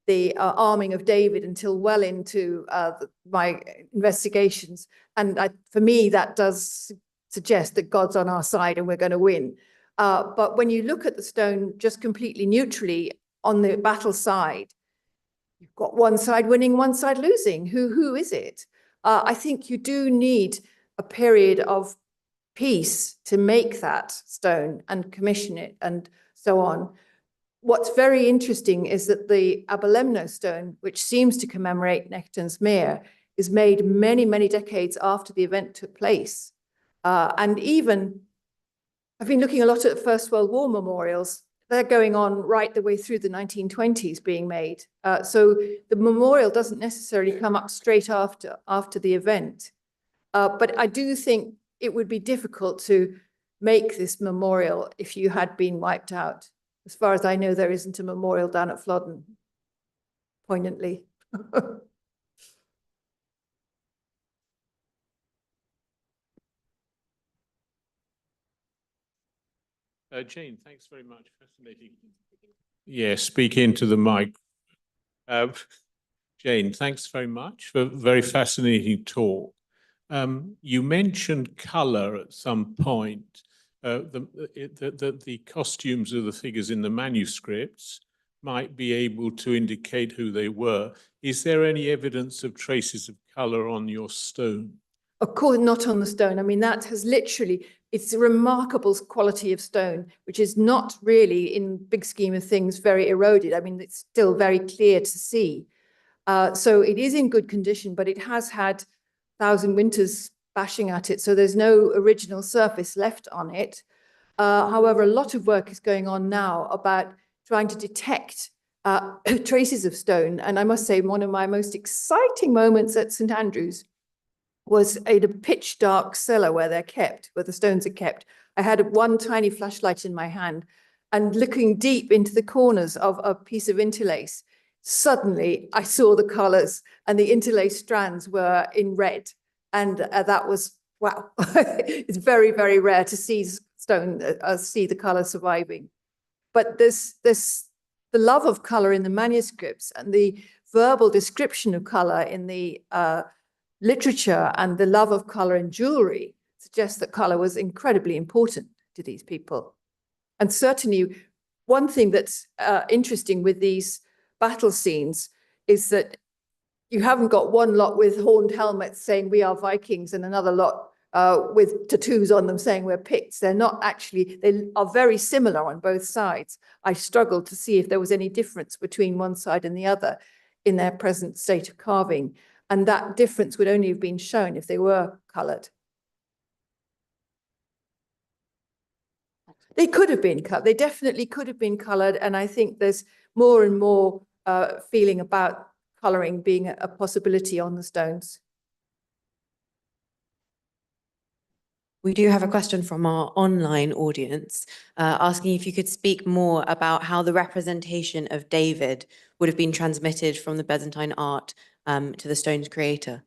the arming of David until well into my investigations. And for me, that does suggest that God's on our side and we're going to win. But when you look at the stone just completely neutrally on the battle side, you've got one side winning, one side losing. Who is it? I think you do need a period of peace to make that stone and commission it and so on. What's very interesting is that the Aberlemno stone, which seems to commemorate Nectan's Mere, is made many, many decades after the event took place. And even, I've been looking a lot at First World War memorials. They're going on right the way through the 1920s being made. So the memorial doesn't necessarily come up straight after the event. But I do think it would be difficult to make this memorial if you had been wiped out. As far as I know, there isn't a memorial down at Flodden, poignantly. Jane, thanks very much. Fascinating. Yeah, speak into the mic. Jane, thanks very much for a very fascinating talk. You mentioned colour at some point, the costumes of the figures in the manuscripts might be able to indicate who they were. Is there any evidence of traces of colour on your stone? Of course, not on the stone. I mean, that has literally, it's a remarkable quality of stone, which is not really, in big scheme of things, very eroded. I mean, it's still very clear to see. So it is in good condition, but it has had 1,000 winters bashing at it. So there's no original surface left on it. However, a lot of work is going on now about trying to detect traces of stone. And I must say, one of my most exciting moments at St. Andrews was in a pitch dark cellar where they're kept, where the stones are kept. I had one tiny flashlight in my hand, and looking deep into the corners of a piece of interlace, suddenly I saw the colours, and the interlace strands were in red. And that was, wow, it's very, very rare to see stone, see the colour surviving. But the love of colour in the manuscripts and the verbal description of colour in the literature and the love of colour in jewellery suggests that colour was incredibly important to these people. And certainly one thing that's interesting with these battle scenes is that you haven't got one lot with horned helmets saying we are Vikings and another lot with tattoos on them saying we're Picts. They're not actually, they are very similar on both sides. I struggled to see if there was any difference between one side and the other in their present state of carving. And that difference would only have been shown if they were coloured. They could have been cut. They definitely could have been coloured. And I think there's more and more feeling about colouring being a possibility on the stones. We do have a question from our online audience asking if you could speak more about how the representation of David would have been transmitted from the Byzantine art to the stone's creator.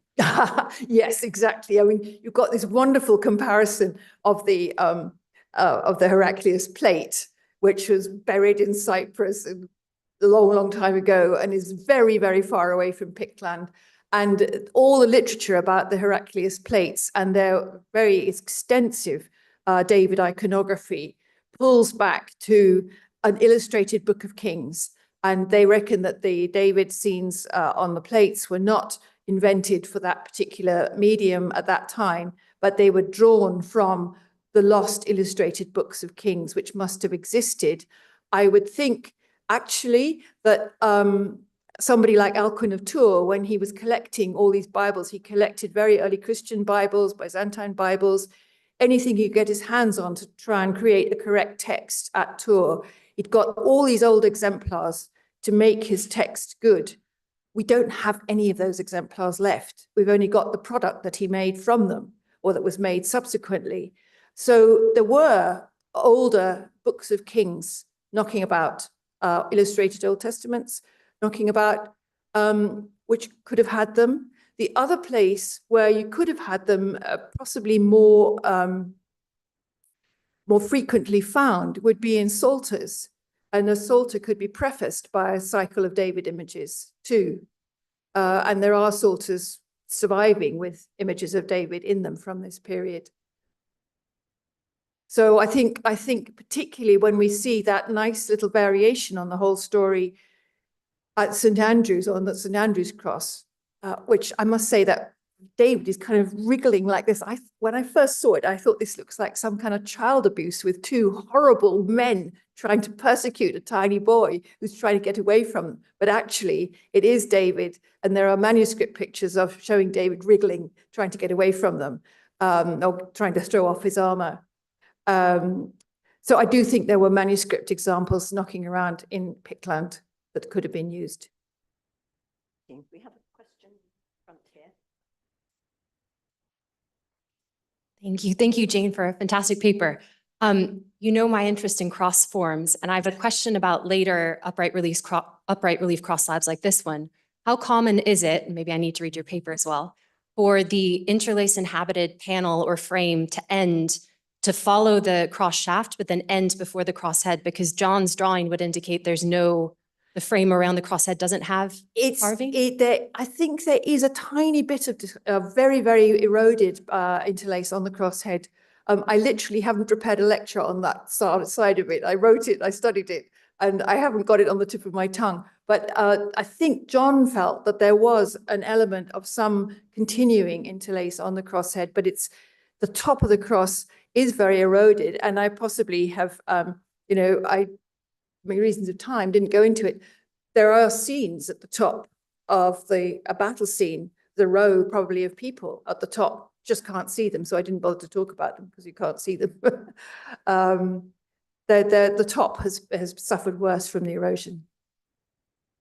Yes, exactly. I mean, you've got this wonderful comparison of the Heraclius plate, which was buried in Cyprus a long, long time ago and is very, very far away from Pictland. And all the literature about the Heraclius plates and their very extensive David iconography pulls back to an illustrated Book of Kings. And they reckon that the David scenes on the plates were not invented for that particular medium at that time, but they were drawn from the lost illustrated books of Kings, which must have existed. I would think actually that somebody like Alcuin of Tours, when he was collecting all these Bibles, he collected very early Christian Bibles, Byzantine Bibles, anything he could get his hands on to try and create the correct text at Tours. He'd got all these old exemplars to make his text good. We don't have any of those exemplars left. We've only got the product that he made from them or that was made subsequently. So there were older books of Kings knocking about, illustrated Old Testaments, knocking about, which could have had them. The other place where you could have had them possibly more frequently found would be in psalters. And a psalter could be prefaced by a cycle of David images too. And there are psalters surviving with images of David in them from this period. So I think particularly when we see that nice little variation on the whole story at St. Andrew's, on the St. Andrew's cross, which I must say that David is kind of wriggling like this. When I first saw it, I thought this looks like some kind of child abuse with two horrible men trying to persecute a tiny boy who's trying to get away from them. But actually, it is David, and there are manuscript pictures of showing David wriggling, trying to get away from them, or trying to throw off his armor. So I do think there were manuscript examples knocking around in Pictland that could have been used. We have a question front here. Thank you, Jane, for a fantastic paper. You know my interest in cross forms, and I have a question about later upright relief cross slabs like this one. How common is it, and maybe I need to read your paper as well, for the interlace inhabited panel or frame to follow the cross shaft, but then end before the cross head? Because John's drawing would indicate the frame around the cross head doesn't have carving? I think there is a tiny bit of very, very eroded interlace on the cross head. I literally haven't prepared a lecture on that side of it. I wrote it, I studied it, and I haven't got it on the tip of my tongue. But I think John felt that there was an element of some continuing interlace on the cross head, but it's the top of the cross is very eroded. And I possibly have, I, for reasons of time, didn't go into it. There are scenes at the top of a battle scene, the row probably of people at the top, just can't see them. So I didn't bother to talk about them because you can't see them. The top has suffered worse from the erosion.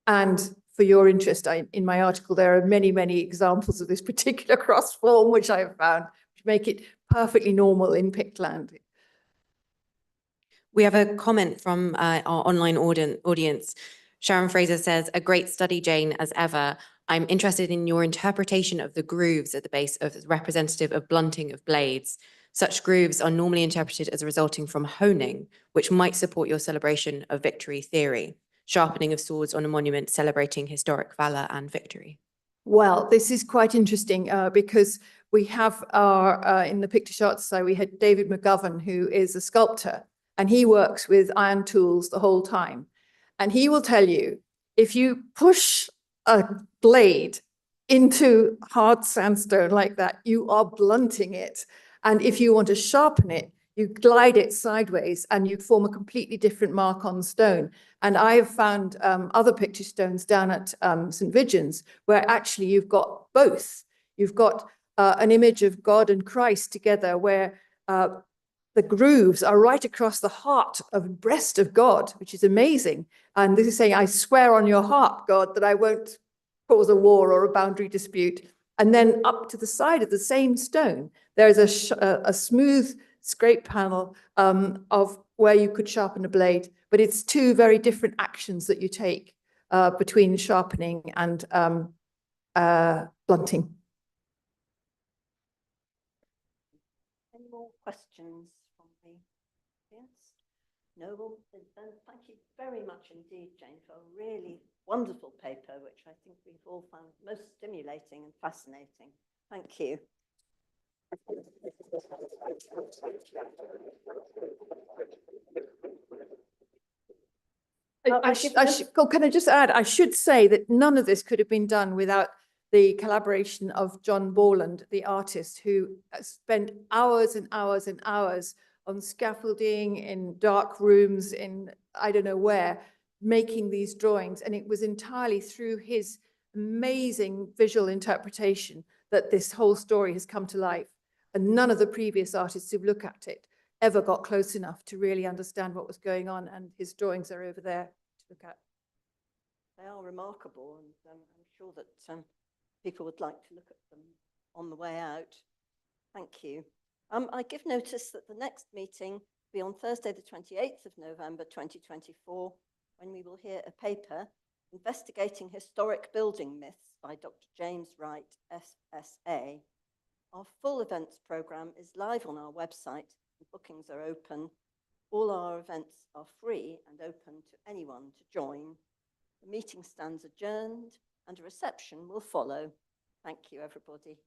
And for your interest, in my article, there are many, many examples of this particular cross form, which I have found, which make it perfectly normal in Pictland. We have a comment from our online audience. Sharon Fraser says, "A great study, Jane, as ever. I'm interested in your interpretation of the grooves at the base as representative of blunting of blades. Such grooves are normally interpreted as resulting from honing, which might support your celebration of victory theory, sharpening of swords on a monument celebrating historic valor and victory." Well, this is quite interesting because we have our, in the Pictish Art Society, we had David McGovern, who is a sculptor, and he works with iron tools the whole time. And he will tell you, if you push a blade into hard sandstone like that, you are blunting it. And if you want to sharpen it, you glide it sideways and you form a completely different mark on stone. And I have found other Pictish stones down at St. Vigen's where actually you've got both. You've got an image of God and Christ together where the grooves are right across the heart of breast of God, which is amazing. And this is saying, I swear on your heart, God, that I won't cause a war or a boundary dispute. And then up to the side of the same stone, there is a smooth scrape panel of where you could sharpen a blade. But it's two very different actions that you take between sharpening and blunting. Any more questions from the audience? No, well, then thank you very much indeed, Jane, for a really wonderful paper, which I think we've all found most stimulating and fascinating. Thank you. Can I just add, I should say that none of this could have been done without the collaboration of John Borland, the artist, who spent hours and hours and hours on scaffolding in dark rooms in I don't know where, making these drawings. And it was entirely through his amazing visual interpretation that this whole story has come to life. And none of the previous artists who've looked at it ever got close enough to really understand what was going on. And his drawings are over there to look at. They are remarkable, and I'm sure that people would like to look at them on the way out. Thank you. I give notice that the next meeting will be on Thursday, the 28th of November, 2024, when we will hear a paper, Investigating Historic Building Myths by Dr. James Wright, SSA. Our full events programme is live on our website, and bookings are open. All our events are free and open to anyone to join. The meeting stands adjourned and a reception will follow. Thank you, everybody.